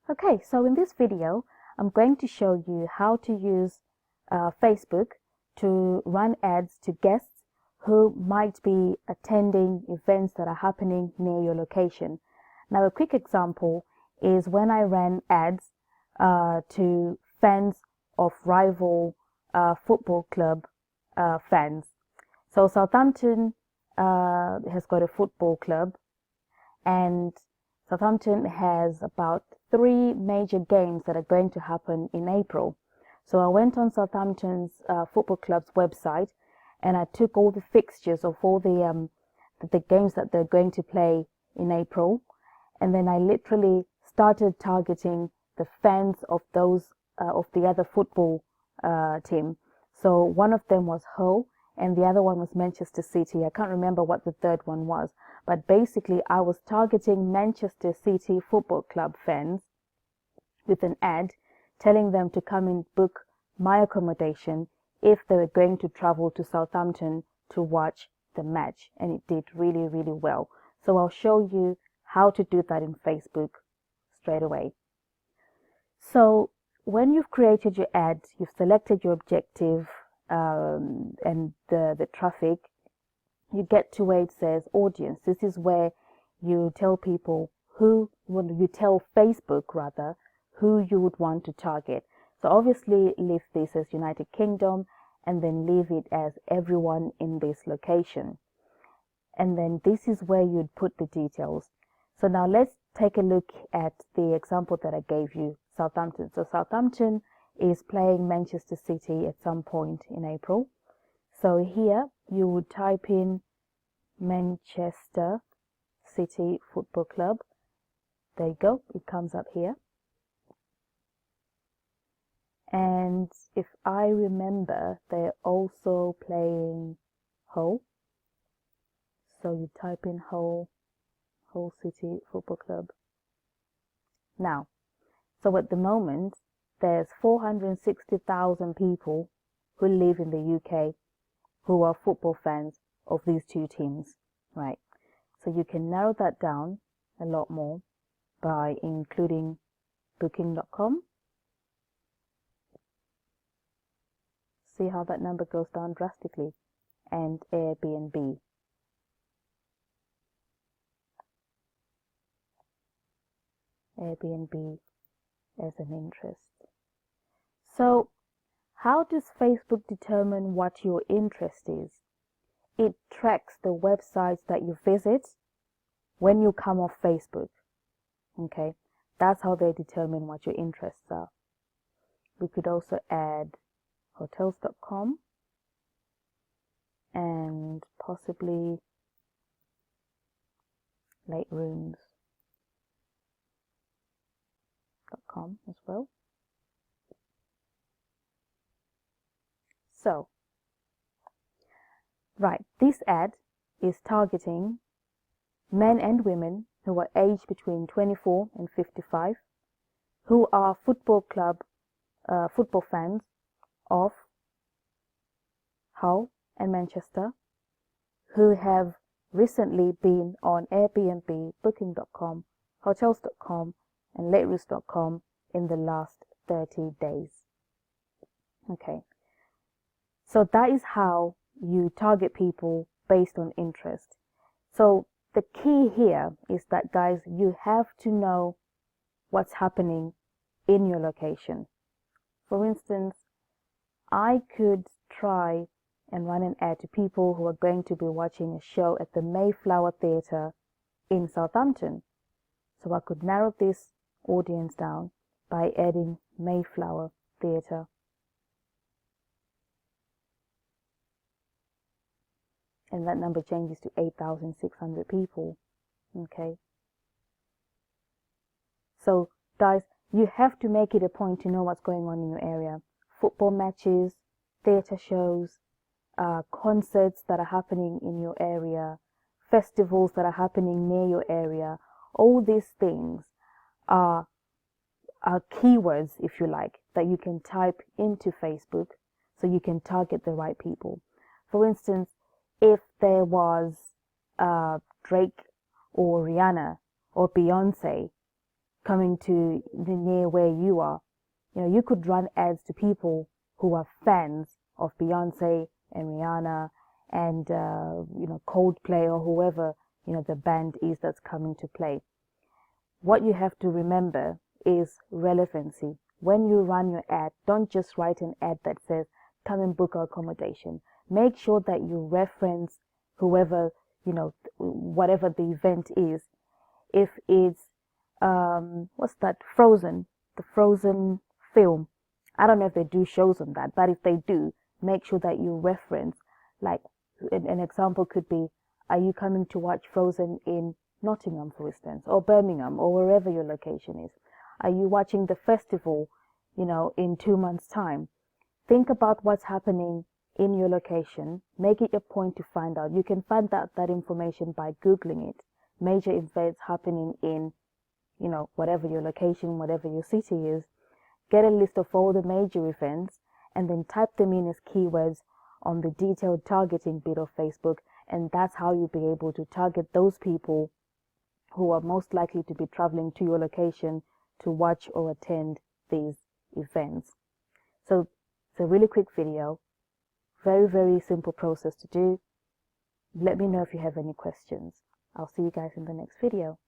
Okay, so in this video, I'm going to show you how to use Facebook to run ads to guests who might be attending events that are happening near your location. Now, a quick example is when I ran ads to fans of rival football club fans. So Southampton has got a football club, and Southampton has about 3 major games that are going to happen in April. So I went on Southampton's football club's website and I took all the fixtures of all the games that they're going to play in April, and then I literally started targeting the fans of those of the other football team. So one of them was Hull and the other one was Manchester City. I can't remember what the third one was, but basically I was targeting Manchester City Football Club fans with an ad telling them to come and book my accommodation if they were going to travel to Southampton to watch the match, and it did really, really well. So I'll show you how to do that in Facebook straight away. So when you've created your ad, you've selected your objective and the traffic, you get to where it says audience. This is where you tell people you tell Facebook rather, who you would want to target. So obviously leave this as United Kingdom and then leave it as everyone in this location. And then this is where you'd put the details. So now let's take a look at the example that I gave you, Southampton. So Southampton is playing Manchester City at some point in April. So here you would type in Manchester City Football Club. There you go, it comes up here. And if I remember, they're also playing Hull. So you type in Hull City Football Club. Now, so at the moment, there's 460,000 people who live in the UK who are football fans of these two teams, right? So you can narrow that down a lot more by including Booking.com. See how that number goes down drastically, and Airbnb. Airbnb as an interest. So how does Facebook determine what your interest is? It tracks the websites that you visit when you come off Facebook. Okay, that's how they determine what your interests are. We could also add hotels.com and possibly laterooms.com as well. So, right, this ad is targeting men and women who are aged between 24 and 55, who are football fans of Hull and Manchester, who have recently been on Airbnb, Booking.com, Hotels.com, and laterooms.com in the last 30 days. Okay, so that is how you target people based on interest. So the key here is that, guys, you have to know what's happening in your location. For instance, I could try and run an ad to people who are going to be watching a show at the Mayflower Theatre in Southampton. So I could narrow this audience down by adding Mayflower Theatre. And that number changes to 8,600 people. Okay. So, guys, you have to make it a point to know what's going on in your area. Football matches, theatre shows, concerts that are happening in your area, festivals that are happening near your area. All these things are keywords, if you like, that you can type into Facebook so you can target the right people. For instance, if there was Drake or Rihanna or Beyonce coming to the near where you are. You know, you could run ads to people who are fans of Beyonce and Rihanna and, you know, Coldplay or whoever, you know, the band is that's coming to play. What you have to remember is relevancy. When you run your ad, don't just write an ad that says, come and book our accommodation. Make sure that you reference whoever, you know, whatever the event is. If it's, what's that, Frozen, the Frozen film. I don't know if they do shows on that, but if they do, make sure that you reference, like, an example could be, are you coming to watch Frozen in Nottingham, for instance, or Birmingham, or wherever your location is? Are you watching the festival, you know, in 2 months' time? Think about what's happening in your location. Make it your point to find out. You can find out that information by Googling it. Major events happening in, you know, whatever your location, whatever your city is. Get a list of all the major events and then type them in as keywords on the detailed targeting bit of Facebook, and that's how you'll be able to target those people who are most likely to be traveling to your location to watch or attend these events. So it's a really quick video, very, very simple process to do. Let me know if you have any questions. I'll see you guys in the next video.